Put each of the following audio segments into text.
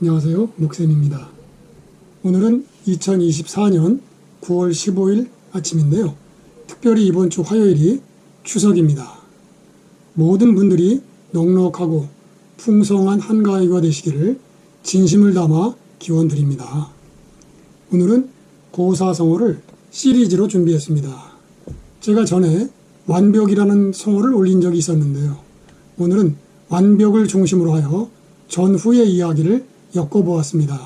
안녕하세요. 목쌤입니다. 오늘은 2024년 9월 15일 아침인데요. 특별히 이번 주 화요일이 추석입니다. 모든 분들이 넉넉하고 풍성한 한가위가 되시기를 진심을 담아 기원드립니다. 오늘은 고사성어를 시리즈로 준비했습니다. 제가 전에 완벽이라는 성어를 올린 적이 있었는데요. 오늘은 완벽을 중심으로 하여 전후의 이야기를 엮어보았습니다.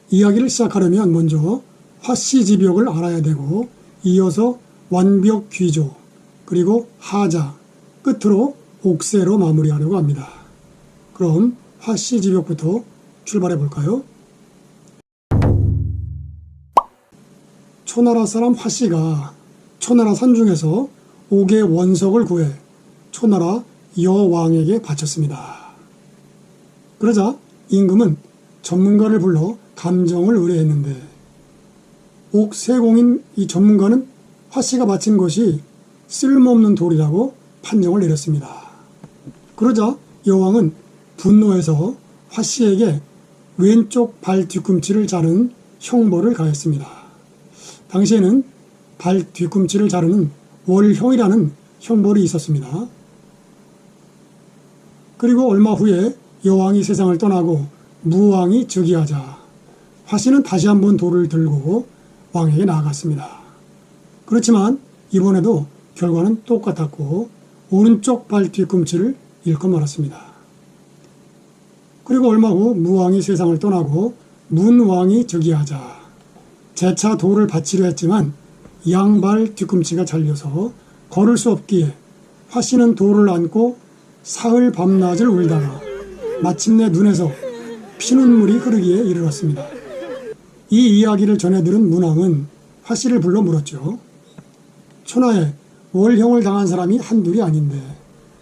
이야기를 시작하려면 먼저 화씨지벽을 알아야 되고 이어서 완벽귀조 그리고 하자 끝으로 옥새로 마무리하려고 합니다. 그럼 화씨지벽부터 출발해 볼까요? 초나라 사람 화씨가 초나라 산중에서 옥의 원석을 구해 초나라 여왕에게 바쳤습니다. 그러자 임금은 전문가를 불러 감정을 의뢰했는데 옥세공인 이 전문가는 화씨가 바친 것이 쓸모없는 돌이라고 판정을 내렸습니다. 그러자 여왕은 분노해서 화씨에게 왼쪽 발 뒤꿈치를 자른 형벌을 가했습니다. 당시에는 발 뒤꿈치를 자르는 월형이라는 형벌이 있었습니다. 그리고 얼마 후에 여왕이 세상을 떠나고 무왕이 즉위하자 화씨는 다시 한번 돌을 들고 왕에게 나아갔습니다. 그렇지만 이번에도 결과는 똑같았고 오른쪽 발 뒤꿈치를 잃고 말았습니다. 그리고 얼마 후 무왕이 세상을 떠나고 문왕이 즉위하자 재차 돌을 바치려 했지만 양발 뒤꿈치가 잘려서 걸을 수 없기에 화씨는 돌을 안고 사흘 밤낮을 울다가 마침내 눈에서 피눈물이 흐르기에 이르렀습니다. 이 이야기를 전해 들은 문왕은 화씨를 불러 물었죠. 초나에 월형을 당한 사람이 한둘이 아닌데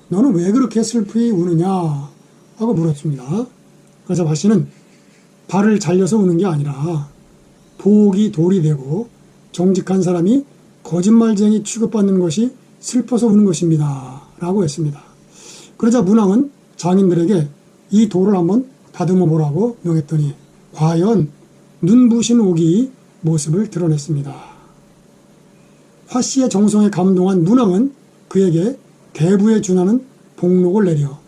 너는 왜 그렇게 슬프게 우느냐 하고 물었습니다. 그래서 화씨는 발을 잘려서 우는 게 아니라 보옥이 돌이 되고 정직한 사람이 거짓말쟁이 취급받는 것이 슬퍼서 우는 것입니다 라고 했습니다. 그러자 문왕은 장인들에게 이 돌을 한번 다듬어 보라고 명했더니 과연 눈부신 옥이 모습을 드러냈습니다. 화씨의 정성에 감동한 문왕은 그에게 대부에 준하는 복록을 내려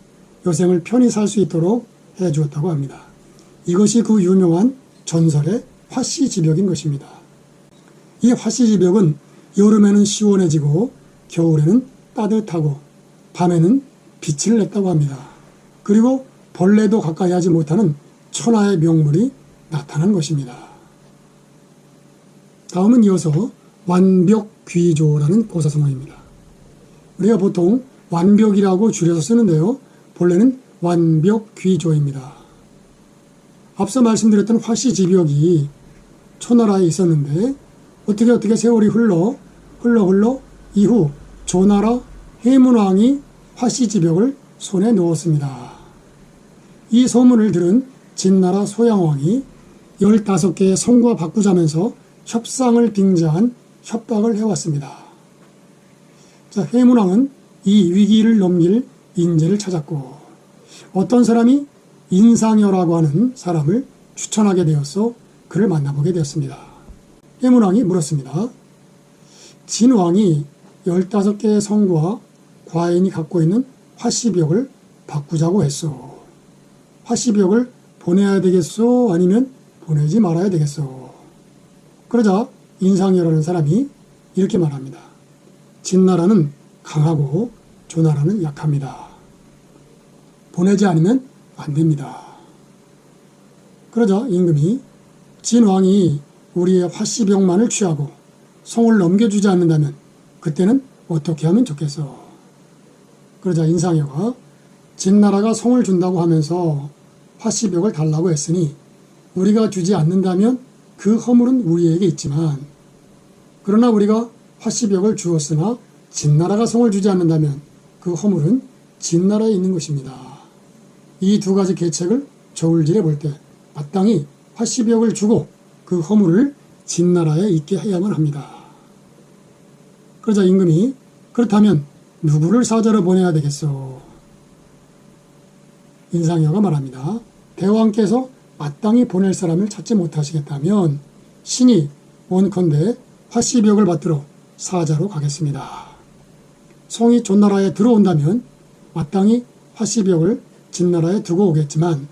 여생을 편히 살 수 있도록 해주었다고 합니다. 이것이 그 유명한 전설의 화씨지벽인 것입니다. 이 화씨지벽은 여름에는 시원해지고 겨울에는 따뜻하고 밤에는 빛을 냈다고 합니다. 그리고 벌레도 가까이 하지 못하는 천하의 명물이 나타난 것입니다. 다음은 이어서 완벽귀조라는 고사성어입니다. 우리가 보통 완벽이라고 줄여서 쓰는데요. 본래는 완벽귀조입니다. 앞서 말씀드렸던 화씨지벽이 초나라에 있었는데 어떻게 세월이 흘러 이후 조나라 해문왕이 화씨지벽을 손에 넣었습니다. 이 소문을 들은 진나라 소양왕이 15개의 성과 바꾸자면서 협상을 빙자한 협박을 해왔습니다. 자, 해문왕은 이 위기를 넘길 인재를 찾았고 어떤 사람이 인상여라고 하는 사람을 추천하게 되어서 그를 만나보게 되었습니다. 해문왕이 물었습니다. 진왕이 15개의 성과 과인이 갖고 있는 화씨벽을 바꾸자고 했어. 화씨벽을 보내야 되겠소? 아니면 보내지 말아야 되겠소? 그러자 인상여라는 사람이 이렇게 말합니다. 진나라는 강하고 조나라는 약합니다. 보내지 않으면 안 됩니다. 그러자 임금이 진왕이 우리의 화씨벽만을 취하고 성을 넘겨주지 않는다면 그때는 어떻게 하면 좋겠어? 그러자 인상여가 진나라가 성을 준다고 하면서 화씨벽을 달라고 했으니 우리가 주지 않는다면 그 허물은 우리에게 있지만 그러나 우리가 화씨벽을 주었으나 진나라가 성을 주지 않는다면 그 허물은 진나라에 있는 것입니다. 이 두 가지 계책을 저울질해 볼 때 마땅히 화씨벽을 주고 그 허물을 진나라에 있게 해야만 합니다. 그러자 임금이 그렇다면 누구를 사자로 보내야 되겠소? 인상여가 말합니다. 대왕께서 마땅히 보낼 사람을 찾지 못하시겠다면 신이 원컨대 화씨벽을 받들어 사자로 가겠습니다. 성이 존나라에 들어온다면 마땅히 화씨벽을 진나라에 두고 오겠지만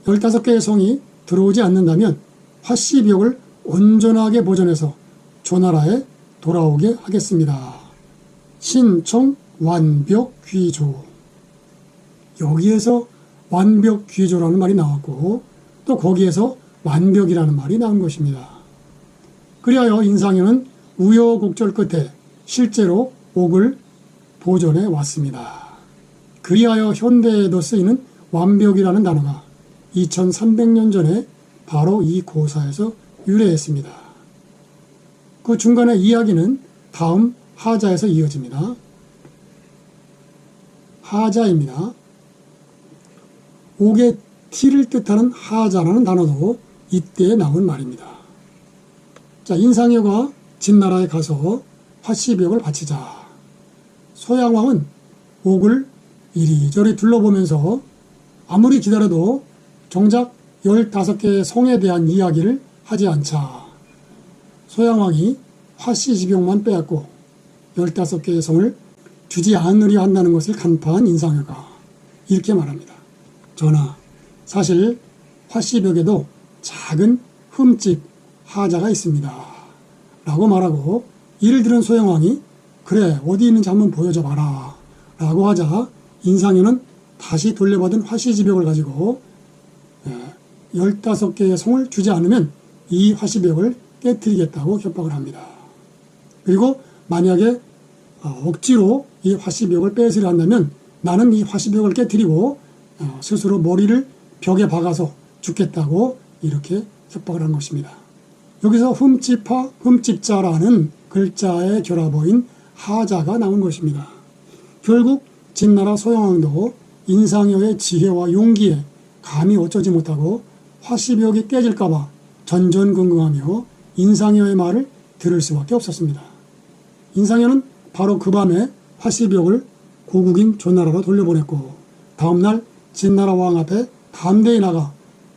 15개의 성이 들어오지 않는다면 화씨벽을 온전하게 보존해서 조나라에 돌아오게 하겠습니다. 신청 완벽귀조. 여기에서 완벽귀조라는 말이 나왔고 또 거기에서 완벽이라는 말이 나온 것입니다. 그리하여 인상현은 우여곡절 끝에 실제로 옥을 보존해 왔습니다. 그리하여 현대에도 쓰이는 완벽이라는 단어가 2300년 전에 바로 이 고사에서 유래했습니다. 그 중간의 이야기는 다음 하자에서 이어집니다. 하자입니다. 옥의 티를 뜻하는 하자라는 단어도 이때 나온 말입니다. 자, 인상여가 진나라에 가서 화씨벽을 바치자. 소양왕은 옥을 이리저리 둘러보면서 아무리 기다려도 정작 15개의 성에 대한 이야기를 하지 않자 소양왕이 화씨지병만 빼앗고 15개의 성을 주지 않으려 한다는 것을 간파한 인상여가 이렇게 말합니다. 전하, 사실 화씨벽에도 작은 흠집 하자가 있습니다. 라고 말하고 이를 들은 소양왕이 그래 어디 있는지 한번 보여줘 봐라 라고 하자 인상여는 다시 돌려받은 화씨지벽을 가지고 15개의 성을 주지 않으면 이 화씨벽을 깨뜨리겠다고 협박을 합니다. 그리고 만약에 억지로 이 화씨벽을 뺏으려 한다면 나는 이 화씨벽을 깨뜨리고 스스로 머리를 벽에 박아서 죽겠다고 이렇게 협박을 한 것입니다. 여기서 흠집하, 흠집자라는 글자의 결합어인 하자가 나온 것입니다. 결국 진나라 소양왕도 인상여의 지혜와 용기에 감히 어쩌지 못하고 화씨벽이 깨질까봐 전전긍긍하며 인상여의 말을 들을 수밖에 없었습니다. 인상여는 바로 그 밤에 화씨벽을 고국인 조나라로 돌려보냈고 다음날 진나라 왕 앞에 담대히 나가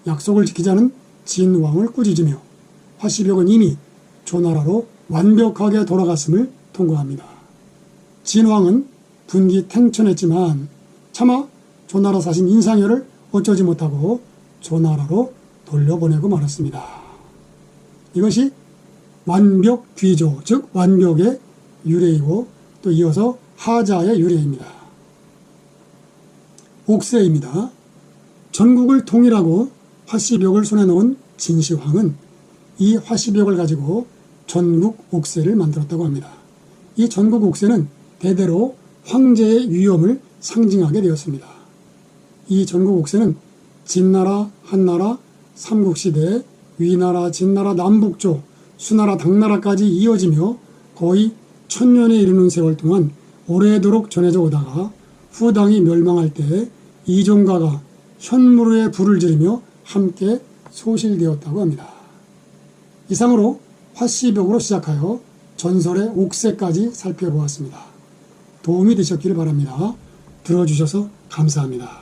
약속을 지키자는 진왕을 꾸짖으며 화씨벽은 이미 조나라로 완벽하게 돌아갔음을 통고합니다. 진왕은 분기탱천했지만 차마 조나라 사신 인상여를 어쩌지 못하고 조나라로 돌려보내고 말았습니다. 이것이 완벽귀조, 즉 완벽의 유래이고 또 이어서 하자의 유래입니다. 옥세입니다. 전국을 통일하고 화씨벽을 손에 넣은 진시황은 이 화씨벽을 가지고 전국 옥세를 만들었다고 합니다. 이 전국 옥세는 대대로 황제의 위엄을 상징하게 되었습니다. 이 전국 옥세는 진나라, 한나라, 삼국시대, 위나라, 진나라, 남북조, 수나라, 당나라까지 이어지며 거의 1000년에 이르는 세월 동안 오래도록 전해져 오다가 후당이 멸망할 때 이종가가 현무르에 불을 지르며 함께 소실되었다고 합니다. 이상으로 화씨벽으로 시작하여 전설의 옥세까지 살펴보았습니다. 도움이 되셨기를 바랍니다. 들어주셔서 감사합니다.